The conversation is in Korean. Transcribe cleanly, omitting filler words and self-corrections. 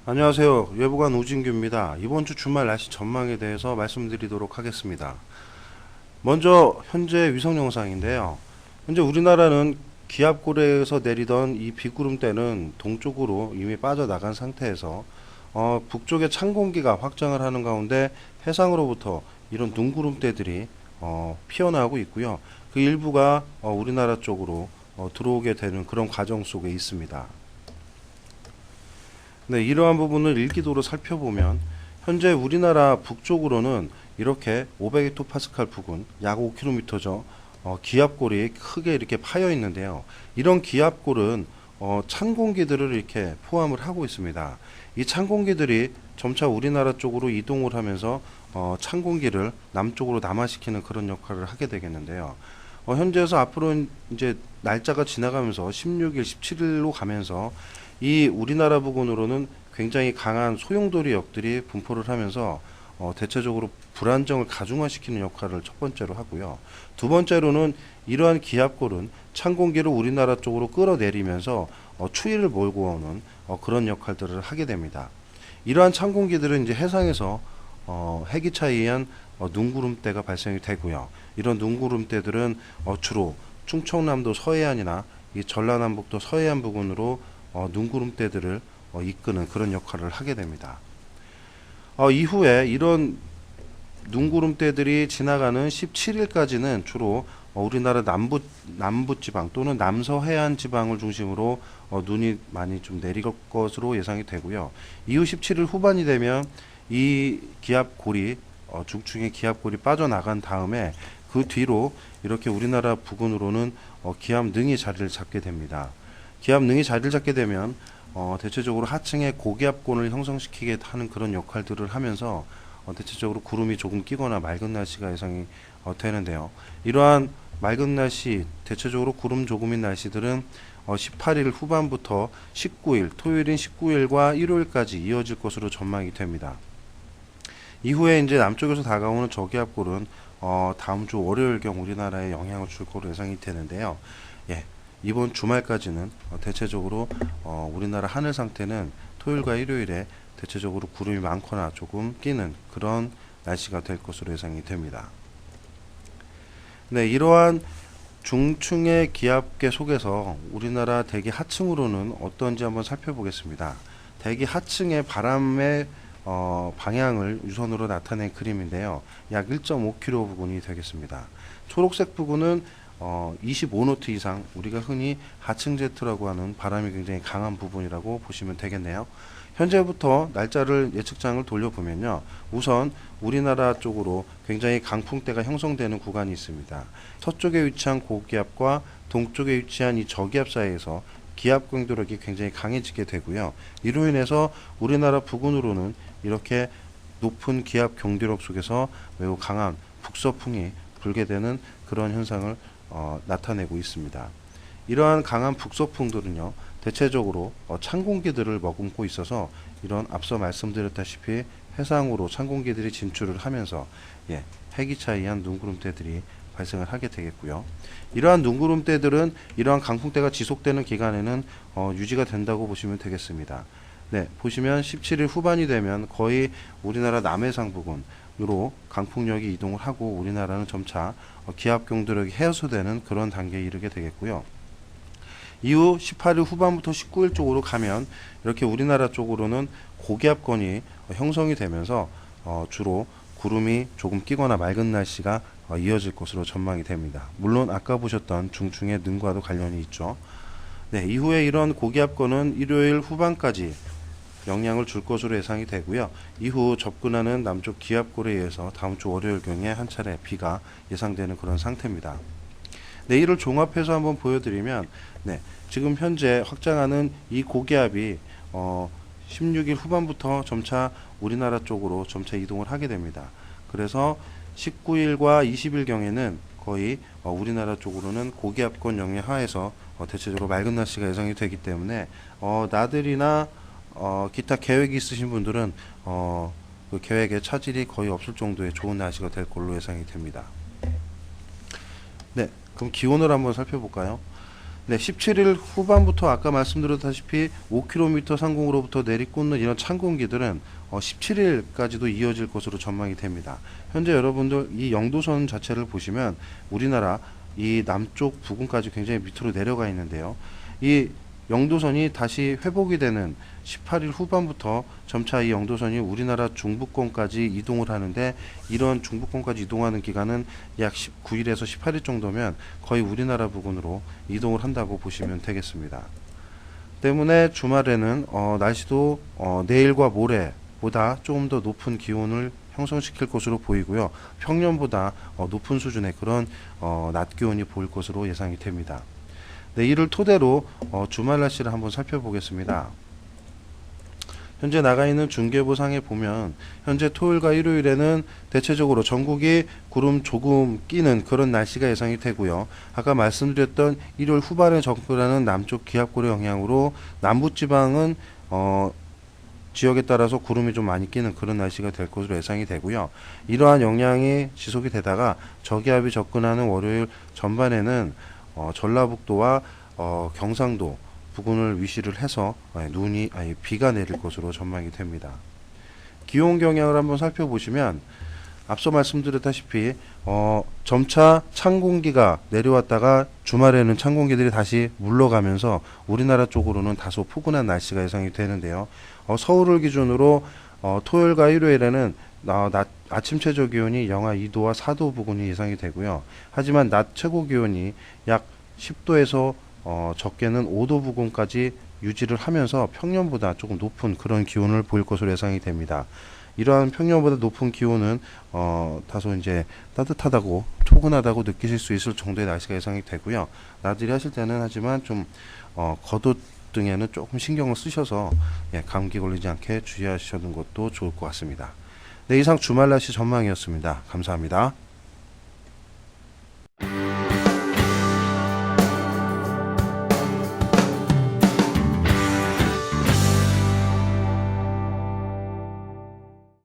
안녕하세요. 예보관 우진규입니다. 이번 주 주말 날씨 전망에 대해서 말씀드리도록 하겠습니다. 먼저 현재 위성 영상인데요. 현재 우리나라는 기압고래에서 내리던 이 비구름대는 동쪽으로 이미 빠져나간 상태에서 북쪽에 찬 공기가 확장을 하는 가운데 해상으로부터 이런 눈구름대들이 피어나고 있고요. 그 일부가 우리나라 쪽으로 들어오게 되는 그런 과정 속에 있습니다. 네, 이러한 부분을 일기도로 살펴보면 현재 우리나라 북쪽으로는 이렇게 500헥토파스칼 부근 약 5km죠. 기압골이 크게 이렇게 파여 있는데요. 이런 기압골은 찬 공기들을 이렇게 포함을 하고 있습니다. 이 찬 공기들이 점차 우리나라 쪽으로 이동을 하면서 찬 공기를 남쪽으로 남하시키는 그런 역할을 하게 되겠는데요. 현재에서 앞으로 이제 날짜가 지나가면서 16일, 17일로 가면서 이 우리나라 부근으로는 굉장히 강한 소용돌이역들이 분포를 하면서 대체적으로 불안정을 가중화시키는 역할을 첫 번째로 하고요. 두 번째로는 이러한 기압골은 찬 공기를 우리나라 쪽으로 끌어내리면서 추위를 몰고 오는 그런 역할들을 하게 됩니다. 이러한 찬 공기들은 이제 해상에서 해기차에 의한 눈구름대가 발생이 되고요. 이런 눈구름대들은 주로 충청남도 서해안이나 이 전라남북도 서해안 부근으로 눈구름대들을 이끄는 그런 역할을 하게 됩니다. 이후에 이런 눈구름대들이 지나가는 17일까지는 주로 우리나라 남부지방 또는 남서해안 지방을 중심으로 눈이 많이 좀 내릴 것으로 예상이 되고요. 이후 17일 후반이 되면 이 기압골이 중충의 기압골이 빠져나간 다음에 그 뒤로 이렇게 우리나라 부근으로는 기압능이 자리를 잡게 됩니다. 기압능이 자리를 잡게 되면 대체적으로 하층에 고기압권을 형성시키게 하는 그런 역할들을 하면서 대체적으로 구름이 조금 끼거나 맑은 날씨가 예상이 되는데요. 이러한 맑은 날씨, 대체적으로 구름 조금인 날씨들은 18일 후반부터 19일, 토요일인 19일과 일요일까지 이어질 것으로 전망이 됩니다. 이후에 이제 남쪽에서 다가오는 저기압골은 다음 주 월요일경 우리나라에 영향을 줄 것으로 예상이 되는데요. 예, 이번 주말까지는 대체적으로 우리나라 하늘 상태는 토요일과 일요일에 대체적으로 구름이 많거나 조금 끼는 그런 날씨가 될 것으로 예상이 됩니다. 네, 이러한 중층의 기압계 속에서 우리나라 대기 하층으로는 어떤지 한번 살펴보겠습니다. 대기 하층의 바람의 방향을 유선으로 나타낸 그림인데요. 약 1.5km 부근이 되겠습니다. 초록색 부근은 25노트 이상, 우리가 흔히 하층 제트라고 하는 바람이 굉장히 강한 부분이라고 보시면 되겠네요. 현재부터 날짜를 예측장을 돌려보면요. 우선 우리나라 쪽으로 굉장히 강풍대가 형성되는 구간이 있습니다. 서쪽에 위치한 고기압과 동쪽에 위치한 이 저기압 사이에서 기압 경도력이 굉장히 강해지게 되고요. 이로 인해서 우리나라 부근으로는 이렇게 높은 기압 경도력 속에서 매우 강한 북서풍이 불게 되는 그런 현상을 나타내고 있습니다. 이러한 강한 북서풍들은요, 대체적으로 찬 공기들을 머금고 있어서 이런 앞서 말씀드렸다시피 해상으로 찬 공기들이 진출을 하면서 해기차에 의한 눈구름대들이 발생을 하게 되겠고요. 이러한 눈구름대들은 이러한 강풍대가 지속되는 기간에는 유지가 된다고 보시면 되겠습니다. 네, 보시면 17일 후반이 되면 거의 우리나라 남해상 부근으로 강풍력이 이동을 하고 우리나라는 점차 기압 경도력이 해소되는 그런 단계에 이르게 되겠고요. 이후 18일 후반부터 19일 쪽으로 가면 이렇게 우리나라 쪽으로는 고기압권이 형성이 되면서 주로 구름이 조금 끼거나 맑은 날씨가 이어질 것으로 전망이 됩니다. 물론 아까 보셨던 중충의 능과도 관련이 있죠. 네, 이후에 이런 고기압권은 일요일 후반까지 영향을 줄 것으로 예상이 되고요. 이후 접근하는 남쪽 기압골에 의해서 다음 주 월요일경에 한 차례 비가 예상되는 그런 상태입니다. 네, 이를 종합해서 한번 보여드리면, 네, 지금 현재 확장하는 이 고기압이 16일 후반부터 점차 우리나라 쪽으로 점차 이동을 하게 됩니다. 그래서 19일과 20일경에는 거의 우리나라 쪽으로는 고기압권 영해 하에서 대체적으로 맑은 날씨가 예상이 되기 때문에 나들이나 기타 계획이 있으신 분들은 그 계획에 차질이 거의 없을 정도의 좋은 날씨가 될 걸로 예상이 됩니다. 네, 그럼 기온을 한번 살펴볼까요? 네, 17일 후반부터 아까 말씀드렸다시피 5km 상공으로부터 내리꽂는 이런 찬 공기들은 17일까지도 이어질 것으로 전망이 됩니다. 현재 여러분들 이 영도선 자체를 보시면 우리나라 이 남쪽 부근까지 굉장히 밑으로 내려가 있는데요. 이 영도선이 다시 회복이 되는 18일 후반부터 점차 이 영도선이 우리나라 중부권까지 이동을 하는데, 이런 중부권까지 이동하는 기간은 약 19일에서 18일 정도면 거의 우리나라 부근으로 이동을 한다고 보시면 되겠습니다. 때문에 주말에는 날씨도 내일과 모레보다 조금 더 높은 기온을 형성시킬 것으로 보이고요. 평년보다 높은 수준의 그런 낮 기온이 보일 것으로 예상이 됩니다. 네, 이를 토대로 주말 날씨를 한번 살펴보겠습니다. 현재 나가 있는 중계보상에 보면 현재 토요일과 일요일에는 대체적으로 전국이 구름 조금 끼는 그런 날씨가 예상이 되고요. 아까 말씀드렸던 일요일 후반에 접근하는 남쪽 기압골의 영향으로 남부지방은 지역에 따라서 구름이 좀 많이 끼는 그런 날씨가 될 것으로 예상이 되고요. 이러한 영향이 지속이 되다가 저기압이 접근하는 월요일 전반에는 전라북도와 경상도 부근을 위시를 해서 비가 내릴 것으로 전망이 됩니다. 기온 경향을 한번 살펴보시면 앞서 말씀드렸다시피 점차 찬 공기가 내려왔다가 주말에는 찬 공기들이 다시 물러가면서 우리나라 쪽으로는 다소 포근한 날씨가 예상이 되는데요. 서울을 기준으로 토요일과 일요일에는 아침 최저 기온이 영하 2도와 4도 부근이 예상이 되고요. 하지만 낮 최고 기온이 약 10도에서 적게는 5도 부근까지 유지를 하면서 평년보다 조금 높은 그런 기온을 보일 것으로 예상이 됩니다. 이러한 평년보다 높은 기온은 다소 이제 따뜻하다고 포근하다고 느끼실 수 있을 정도의 날씨가 예상이 되고요. 나들이 하실 때는 하지만 좀 겉옷 등에는 조금 신경을 쓰셔서 감기 걸리지 않게 주의하시는 것도 좋을 것 같습니다. 네, 이상 주말 날씨 전망이었습니다. 감사합니다.